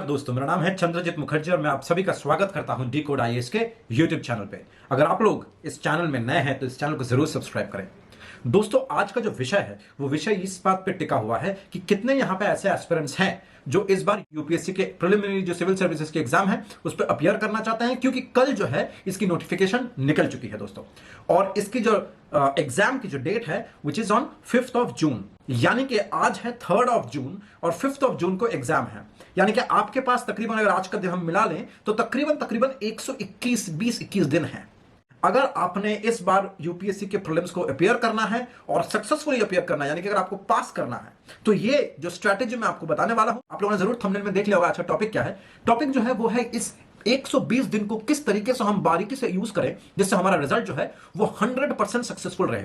दोस्तों, मेरा नाम है चंद्रजीत मुखर्जी और मैं आप सभी का स्वागत करता हूं डी कोड आईएएस के यूट्यूब चैनल पे। अगर आप लोग इस चैनल में नए हैं तो इस चैनल को जरूर सब्सक्राइब करें। दोस्तों, आज का जो विषय है वो विषय इस बात पे टिका हुआ है कि कितने यहाँ पे ऐसे एस्पिरेंट्स हैं जो इस बार यूपीएससी के प्रिलिमिनरी जो सिविल सर्विसेज के एग्जाम है उस पर अपीयर करना चाहते हैं, क्योंकि कल जो है इसकी नोटिफिकेशन निकल चुकी है दोस्तों। और इसकी जो एग्जाम की जो डेट है which is on 5th of June, यानी कि आज है 3rd ऑफ जून और 5th ऑफ जून को एग्जाम है। यानी कि आपके पास तकरीबन, अगर आज का दिन हम मिला लें तो तकरीबन 121 दिन है। अगर आपने इस बार यूपीएससी के प्रीलिम्स को अपीयर करना है और सक्सेसफुली अपीयर करना है, यानी कि अगर आपको पास करना है, तो ये जो स्ट्रैटेजी मैं आपको बताने वाला हूं, आप लोगों ने जरूर थंबनेल में देख लिया होगा। अच्छा, टॉपिक क्या है? टॉपिक जो है वो है इस 120 दिन को किस तरीके से हम बारीकी से यूज करें जिससे हमारा रिजल्ट जो है वो 100% सक्सेसफुल रहे।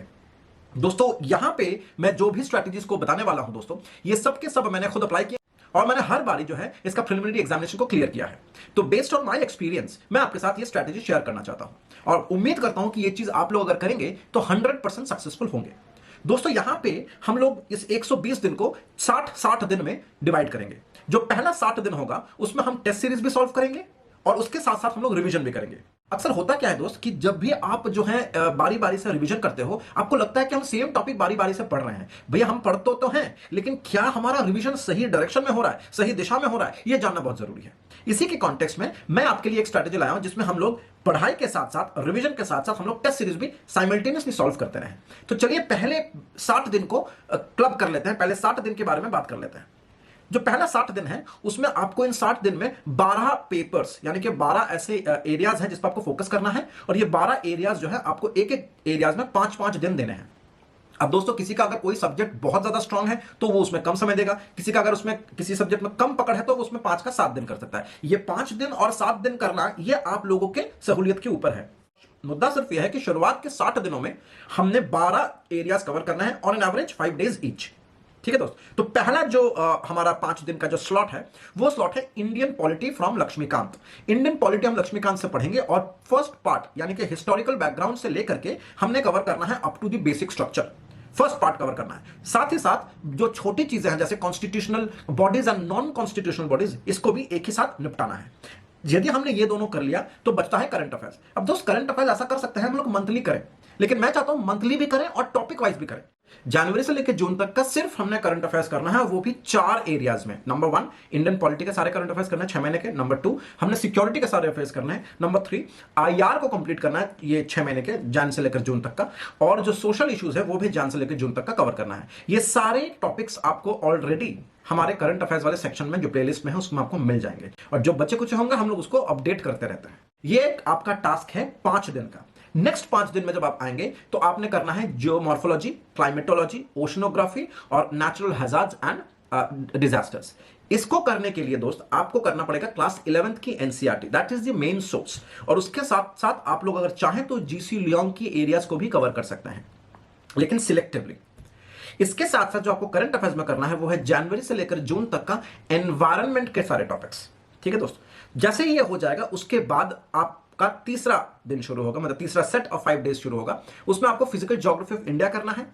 दोस्तों, यहां पे मैं जो भी स्ट्रैटेजीज को बताने वाला हूं दोस्तों, ये सब के सब मैंने खुद अप्लाई किया और मैंने हर बारी जो है इसका प्रिलिमिनरी एग्जामिनेशन को क्लियर किया है। तो बेस्ड ऑन माय एक्सपीरियंस मैं आपके साथ ये स्ट्रैटेजी शेयर करना चाहता हूं और उम्मीद करता हूं कि ये चीज आप लोग अगर करेंगे तो 100% सक्सेसफुल होंगे। दोस्तों, यहां पे हम लोग इस 120 दिन को 60 दिन में डिवाइड करेंगे। जो पहला 60 दिन होगा उसमें हम टेस्ट सीरीज भी सॉल्व करेंगे और उसके साथ साथ हम लोग रिवीजन भी करेंगे। अक्सर होता क्या है दोस्त कि जब भी आप जो है बारी बारी से रिवीजन करते हो, आपको लगता है कि हम सेम टॉपिक बारी बारी से पढ़ रहे हैं। भैया, हम पढ़ तो हैं, लेकिन क्या हमारा रिवीजन सही डायरेक्शन में हो रहा है, सही दिशा में हो रहा है, यह जानना बहुत जरूरी है। इसी के कॉन्टेक्स्ट में मैं आपके लिए एक स्ट्रैटेजी लाया हूं जिसमें हम लोग पढ़ाई के साथ साथ, रिवीजन के साथ साथ हम लोग टेस्ट सीरीज भी साइमल्टेनियसली सॉल्व करते रहे। तो चलिए पहले 60 दिन को क्लब कर लेते हैं, पहले 60 दिन के बारे में बात कर लेते हैं। जो पहला 60 दिन है उसमें आपको इन 60 दिन में 12 पेपर्स, यानी कि 12 ऐसे एरियाज हैं जिस पर आपको फोकस करना है और ये 12 एरियाज जो है आपको एक एक एरियाज में 5-5 दिन देने हैं। अब दोस्तों, किसी का अगर कोई सब्जेक्ट बहुत ज्यादा स्ट्रांग है तो वो उसमें कम समय देगा, किसी का अगर उसमें किसी सब्जेक्ट में कम पकड़ है तो वो उसमें 5 का 7 दिन कर सकता है। ये 5 दिन और 7 दिन करना ये आप लोगों के सहूलियत के ऊपर है। मुद्दा सिर्फ यह है कि शुरुआत के 60 दिनों में हमने 12 एरियाज कवर करना है on an average 5 days each. ठीक है दोस्त, तो पहला जो हमारा 5 दिन का जो स्लॉट है वो स्लॉट है Indian polity from Laxmikanth. Indian polity हम लक्ष्मीकांत से पढ़ेंगे और फर्स्ट पार्ट यानी कि हिस्टोरिकल बैकग्राउंड से लेकर के हमने कवर करना है up to the basic structure. First part cover करना है। साथ ही साथ जो छोटी चीजें हैं जैसे constitutional bodies and non constitutional bodies, इसको भी एक ही साथ निपटाना है। यदि हमने ये दोनों कर लिया तो बचता है करंट अफेयर्स। अब दोस्त, करंट अफेयर्स ऐसा कर सकते हैं हम लोग मंथली करें, लेकिन मैं चाहता हूं मंथली भी करें और टॉपिक वाइज भी करें। जनवरी से लेकर जून तक का सिर्फ हमने करंट अफेयर्स करना है, वो भी 4 एरियाज में। नंबर 1 इंडियन पॉलिटी के सारे करंट अफेयर्स करना है 6 महीने के। नंबर 2 हमने सिक्योरिटी के सारे अफेयर्स करना है। नंबर 3 आईआर को कंप्लीट करना है, ये 6 महीने के, जन से लेकर जून तक का। और जो सोशल इश्यूज है वो भी जन से लेकर जून तक का कवर करना है। ये सारे टॉपिक्स आपको ऑलरेडी हमारे करंट अफेयर्स वाले सेक्शन में जो प्लेलिस्ट में है उसमें आपको मिल जाएंगे और जो बच्चे कुछ होंगे हम लोग उसको अपडेट करते रहते हैं। ये आपका टास्क है 5 दिन का। नेक्स्ट 5 दिन में जब आप आएंगे तो आपने करना है जियोमॉर्फोलॉजी, क्लाइमेटोलॉजी, ओशनोग्राफी और नेचुरल हैजार्ड्स एंड डिजास्टर्स। इसको करने के लिए दोस्त आपको करना पड़ेगा क्लास 11th की NCERT, that is the main source. और उसके साथ साथ आप लोग अगर चाहें तो जीसी लियोंग की एरियाज को भी कवर कर सकते हैं, लेकिन सिलेक्टिवली। इसके साथ साथ जो आपको करंट अफेयर्स में करना है वो है जनवरी से लेकर जून तक का एनवायरनमेंट के सारे टॉपिक्स। ठीक है दोस्त, जैसे ही ये हो जाएगा उसके बाद आपका तीसरा दिन शुरू होगा, मतलब तीसरा सेट ऑफ 5 डेज शुरू होगा। उसमें आपको फिजिकल ज्योग्राफी ऑफ इंडिया करना है,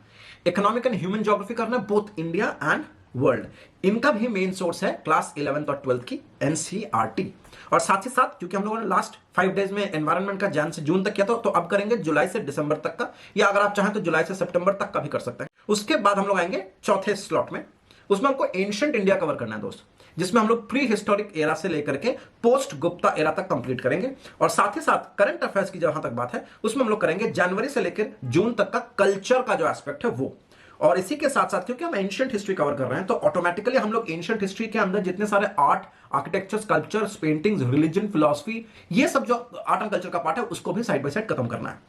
इकोनॉमिक एंड ह्यूमन ज्योग्राफी करना है, बोथ इंडिया एंड वर्ल्ड। इनका भी मेन सोर्स है क्लास 11th और 12th की एनसीईआरटी। और साथ ही साथ क्योंकि हम लोगों ने लास्ट 5 डेज में एनवायरनमेंट का जन से जून तक किया था, तो अब करेंगे जुलाई से दिसंबर तक का, या अगर आप चाहें तो जुलाई से सितंबर तक का भी कर सकते हैं। उसके बाद हम लोग आएंगे चौथे स्लॉट में, उसमें हमको एंशिएंट इंडिया कवर करना है दोस्त, जिसमें हम लोग प्री हिस्टोरिक एरा से लेकर के पोस्ट गुप्ता एरा तक कंप्लीट करेंगे। और साथ ही साथ करंट अफेयर्स की जहां तक बात है उसमें हम लोग करेंगे जनवरी से लेकर जून तक का कल्चर का जो एस्पेक्ट है वो। और इसी के साथ साथ क्योंकि हम एंशिएंट हिस्ट्री कवर कर रहे हैं तो ऑटोमेटिकली हम लोग एंशिएंट हिस्ट्री के अंदर जितने सारे art, architecture, sculptures, paintings, religion, philosophy, ये सब जो आर्ट एंड कल्चर का पार्ट है उसको भी साइड बाय साइड खत्म करना है।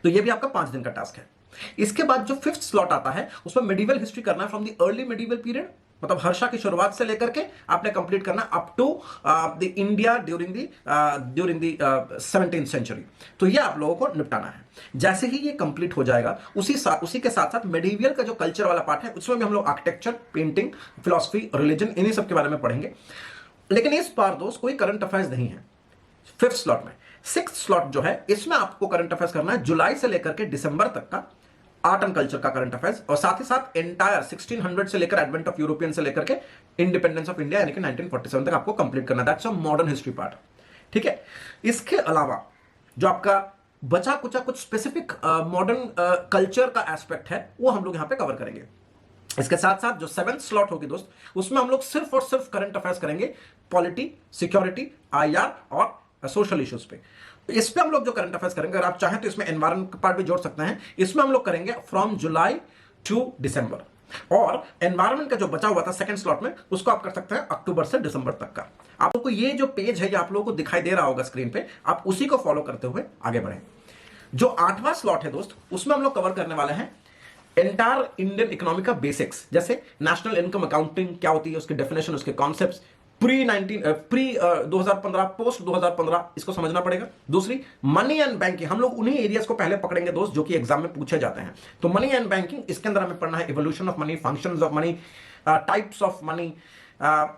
तो ये भी आपका 5 दिन का टास्क है। इसके बाद जो 5th स्लॉट आता है उसमें मेडिवल हिस्ट्री करना है from the early medieval period, मतलब हर्षा की शुरुआत से लेकर के आपने कंप्लीट करना up to the India during the 17th century. तो ये आप लोगों को निपटाना है। जैसे ही ये कंप्लीट हो जाएगा उसी के साथ साथ मेडिवल का जो कल्चर वाला पार्ट है उसमें भी हम लोग आर्किटेक्चर, पेंटिंग, फिलॉसफी, रिलीजन, इन्हीं सब के बारे में पढ़ेंगे। लेकिन इस बार दोस्त कोई करंट अफेयर्स नहीं है 5th स्लॉट में। 6th स्लॉट जो है इसमें आपको करंट अफेयर्स करना है जुलाई से लेकर के दिसंबर तक का आर्ट एंड कल्चर का करंट अफेयर्स, और साथ ही साथ एंटायर 1600 से लेकर एडवेंट ऑफ यूरोपियन से लेकर के इंडिपेंडेंस ऑफ इंडिया यानी कि 1947 तक आपको कंप्लीट करना, that's a modern history part. ठीक है, इसके अलावा जो आपका बचा कुचा कुछ स्पेसिफिक मॉडर्न कल्चर का एस्पेक्ट है वो हम लोग यहां पे कवर करेंगे। इसके साथ साथ जो 7th स्लॉट होगी दोस्त, उसमें हम लोग सिर्फ और सिर्फ करंट अफेयर्स करेंगे, पॉलिटी, सिक्योरिटी, आईआर और सोशल इश्यूज पे। तो इस पे हम लोग जो करंट अफेयर्स करेंगे, अगर आप चाहें तो इसमें एनवायरमेंट पार्ट भी जोड़ सकते हैं, इसमें हम लोग करेंगे फ्रॉम जुलाई टू दिसंबर, और एनवायरमेंट का जो बचा हुआ था सेकंड स्लॉट में उसको आप कर सकते हैं अक्टूबर से दिसंबर तक का। आप लोगों को ये जो पेज है ये आप लोगों को दिखाई दे रहा होगा स्क्रीन पे, आप उसी को फॉलो करते हुए आगे बढ़े। जो 8वां स्लॉट है दोस्त, उसमें हम लोग कवर करने वाले हैं एंटायर इंडियन इकोनॉमी का बेसिक्स, जैसे नेशनल इनकम अकाउंटिंग क्या होती है, उसके डेफिनेशन, उसके कॉन्सेप्ट्स, प्री 2015, पोस्ट 2015 इसको समझना पड़ेगा। दूसरी मनी एंड बैंकिंग, हम लोग उन्हीं एरियाज को पहले पकड़ेंगे दोस्त जो कि एग्जाम में पूछे जाते हैं। तो मनी एंड बैंकिंग, इसके अंदर हमें पढ़ना है evolution of money, functions of money, types of money.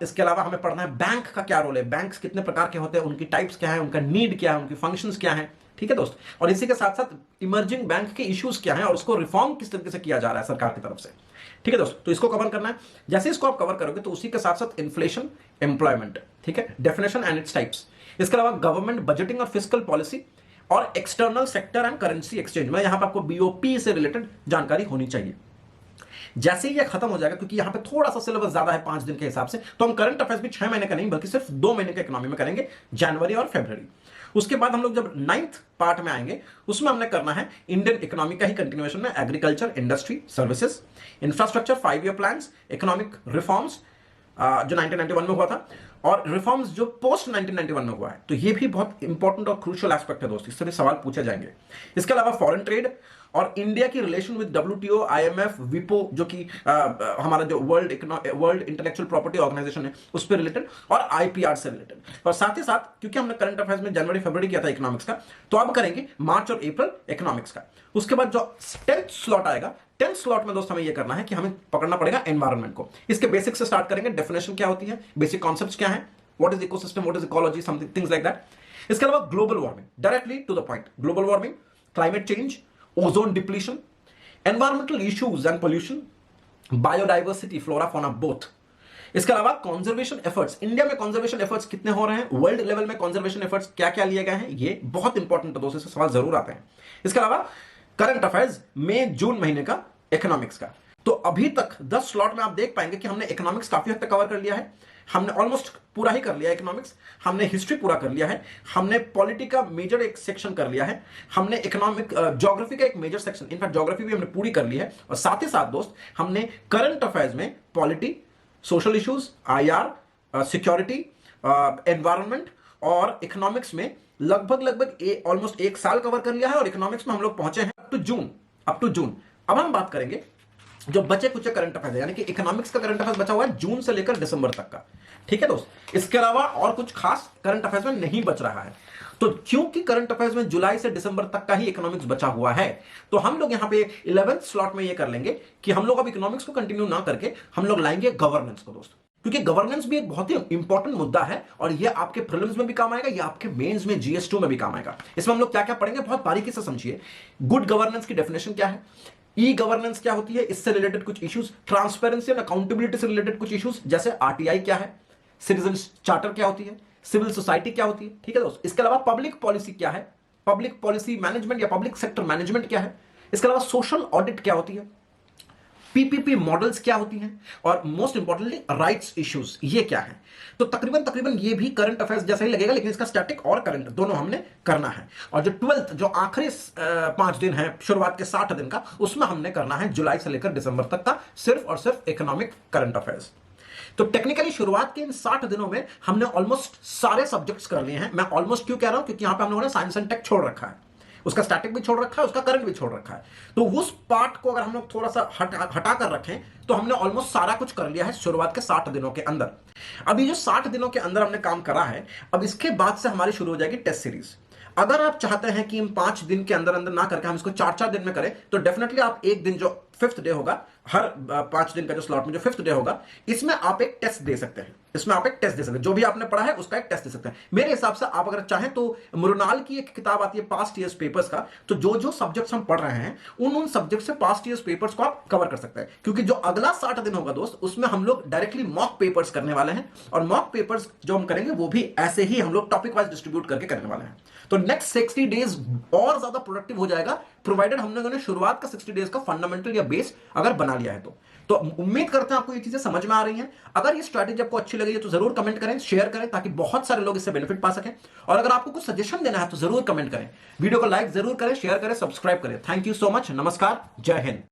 इसके अलावा हमें पढ़ना है बैंक का क्या रोल है, बैंक्स कितने प्रकार के होते हैं, उनकी टाइप्स क्या है, उनका नीड क्या है, उनकी फंक्शंस क्या है। ठीक है दोस्त, और इसी के साथ साथ इमर्जिंग बैंक के इश्यूज क्या हैं और उसको रिफॉर्म किस तरीके से किया जा रहा है सरकार की तरफ से। ठीक है दोस्त, तो इसको कवर करना है। जैसे इसको आप कवर करोगे तो उसी के साथ साथ इन्फ्लेशन, एम्प्लॉयमेंट, ठीक है, डेफिनेशन एंड इट्स टाइप्स। इसके अलावा गवर्नमेंट बजटिंग और फिस्कल पॉलिसी और external sector and currency exchange में यहां पर आपको बीओपी से रिलेटेड जानकारी होनी चाहिए। जैसे ही ये खत्म हो जाएगा, क्योंकि यहां पे थोड़ा सा सिलेबस ज्यादा है 5 दिन के हिसाब से, तो हम करंट अफेयर्स भी 6 महीने का नहीं बल्कि सिर्फ 2 महीने का इकोनॉमी में करेंगे, जनवरी और फरवरी। उसके बाद हम लोग जब 9th पार्ट में आएंगे उसमें हमने करना है इंडियन इकोनॉमी का ही कंटिन्यूएशन में agriculture, industry, services, infrastructure, 5 year plans, economic reforms जो 1991 में हुआ था, और रिफॉर्म्स जो पोस्ट 1991 में हुआ है। तो ये भी बहुत इंपॉर्टेंट और क्रूशियल एस्पेक्ट है दोस्त, इससे भी सवाल पूछे जाएंगे। इसके अलावा फॉरेन ट्रेड और इंडिया की रिलेशन विद WTO, IMF, विपो जो कि हमारा जो वर्ल्ड इंटेलेक्चुअल प्रॉपर्टी ऑर्गेनाइजेशन है उस पर रिलेटेड, और IPR से रिलेटेड। और साथ ही साथ क्योंकि हमने करंट अफेयर्स में जनवरी फरवरी किया था इकोनॉमिक्स का, तो अब करेंगे मार्च और अप्रैल इकोनॉमिक्स का। उसके बाद जो 10th स्लॉट आएगा, 10th स्लॉट में दोस्त हमें यह करना है कि हमें पकड़ना पड़ेगा एनवायरनमेंट को। इसके बेसिक से स्टार्ट करेंगे, डेफिनेशन क्या होती है, बेसिक कॉन्सेप्ट्स क्या है, what is ecosystem, what is ecology, something things like that. इसके अलावा global warming, directly to the point, global warming, climate change, ozone depletion, environmental issues and pollution, biodiversity, flora fauna both. इसके अलावा conservation efforts, India में conservation efforts कितने हो रहे हैं, world level में कंजर्वेशन एफर्ट्स क्या क्या लिए गए हैं, ये बहुत इंपॉर्टेंट है दोस्तों, से सवाल जरूर आते हैं। इसके अलावा करंट अफेयर्स मई जून महीने का इकोनॉमिक्स का। तो अभी तक 10 स्लॉट में आप देख पाएंगे कि हमने इकोनॉमिक्स काफी हद तक कवर कर लिया है, हमने ऑलमोस्ट पूरा ही कर लिया है इकोनॉमिक्स, हमने हिस्ट्री पूरा कर लिया है, हमने पॉलिटी का मेजर एक सेक्शन कर लिया है, हमने इकोनॉमिक ज्योग्राफी का एक मेजर सेक्शन, इनफैक्ट ज्योग्राफी भी हमने पूरी कर ली है, और साथ ही साथ दोस्त हमने करंट अफेयर्स में polity, social issues, IR, security, environment और इकोनॉमिक्स में लगभग ऑलमोस्ट 1 साल कवर कर लिया है, और इकोनॉमिक्स में हम लोग पहुंचे हैं अप टू जून। अब हम बात करेंगे जो बचे कुछ करंट अफेयर्स, यानी कि इकोनॉमिक्स का करंट अफेयर्स बचा हुआ है जून से लेकर दिसंबर तक का। ठीक है दोस्त, इसके अलावा और कुछ खास करंट अफेयर्स में नहीं बच रहा है। तो क्योंकि करंट अफेयर्स में जुलाई से दिसंबर तक का ही इकोनॉमिक्स बचा हुआ है, तो हम लोग यहां पे 11th स्लॉट में ये कर लेंगे कि हम लोग अब इकोनॉमिक्स को कंटिन्यू ना करके हम लोग लाएंगे गवर्नेंस को दोस्त, क्योंकि गवर्नेंस भी एक बहुत ही इंपॉर्टेंट मुद्दा है, और ये आपके प्रीलिम्स में भी काम आएगा, ये आपके मेंस में GS2 में भी काम आएगा। इसमें हम लोग क्या क्या पढ़ेंगे बहुत बारीकी से समझिए। गुड गवर्नेंस की डेफिनेशन क्या है, ई गवर्नेंस क्या होती है, इससे रिलेटेड कुछ इश्यूज, ट्रांसपेरेंसी एंड अकाउंटेबिलिटी से रिलेटेड कुछ इश्यूज, जैसे RTI क्या है, सिटीजन चार्टर क्या होती है, सिविल सोसाइटी क्या होती है। ठीक है दोस्त, इसके अलावा पब्लिक पॉलिसी क्या है, पब्लिक पॉलिसी मैनेजमेंट या पब्लिक सेक्टर मैनेजमेंट क्या है, इसके अलावा सोशल ऑडिट क्या होती है, PPP मॉडल्स क्या होती हैं, और मोस्ट इंपॉर्टेंटली राइट्स इश्यूज ये क्या है। तो तकरीबन ये भी करंट अफेयर्स जैसा ही लगेगा, लेकिन इसका स्टैटिक और करंट दोनों हमने करना है। और जो 12th जो आखिरी 5 दिन है शुरुआत के 60 दिन का, उसमें हमने करना है जुलाई से लेकर दिसंबर तक का सिर्फ और सिर्फ इकोनॉमिक करंट अफेयर्स। तो टेक्निकली शुरुआत के इन 60 दिनों में हमने ऑलमोस्ट सारे सब्जेक्ट्स कर लिए हैं। मैं ऑलमोस्ट क्यों कह रहा हूं, क्योंकि यहां पे हमने साइंस एंड टेक छोड़ रखा है, उसका स्टैटिक भी छोड़ रखा है, उसका करंट भी छोड़ रखा है। तो उस पार्ट को अगर हम लोग थोड़ा सा हटा कर रखें तो हमने ऑलमोस्ट सारा कुछ कर लिया है शुरुआत के 60 दिनों के अंदर। अब ये जो 60 दिनों के अंदर हमने काम करा है, अब इसके बाद से हमारी शुरू हो जाएगी टेस्ट सीरीज। अगर आप चाहते हैं कि इन 5 दिन के अंदर अंदर ना करके हम इसको 4-4 दिन में करें, तो डेफिनेटली आप एक दिन जो 5th डे होगा, हर 5 दिन का जो स्लॉट में जो 5th डे होगा, इसमें आप एक टेस्ट दे सकते हैं। इसमें आप एक टेस्ट दे सकते हैं, जो भी आपने पढ़ा है उसका एक टेस्ट दे सकते हैं। मेरे हिसाब से आप अगर चाहें तो मृणाल की एक किताब आती है पास्ट ईयर्स पेपर्स का, तो जो जो सब्जेक्ट्स हम पढ़ रहे हैं उन सब्जेक्ट से पास्ट ईयर्स पेपर्स को आप कवर कर सकते हैं, क्योंकि जो अगला 60 दिन होगा दोस्त, उसमें हम लोग डायरेक्टली मॉक पेपर्स करने वाले हैं, और मॉक पेपर्स जो हम करेंगे वो भी ऐसे ही हम लोग टॉपिक वाइज डिस्ट्रीब्यूट करके करने वाले हैं। तो नेक्स्ट 60 डेज और ज्यादा प्रोडक्टिव हो जाएगा, प्रोवाइडेड हम लोगों ने शुरुआत का 60 डेज का फंडामेंटल या बेस अगर बना लिया है तो उम्मीद करते हैं आपको ये चीजें समझ में आ रही हैं। अगर ये स्ट्रैटेजी आपको अच्छी लगी है तो जरूर कमेंट करें, शेयर करें, ताकि बहुत सारे लोग इससे बेनिफिट पा सकें। और अगर आपको कुछ सजेशन देना है तो जरूर कमेंट करें, वीडियो को लाइक जरूर करें, शेयर करें, सब्सक्राइब करें। थैंक यू सो मच, नमस्कार, जय हिंद।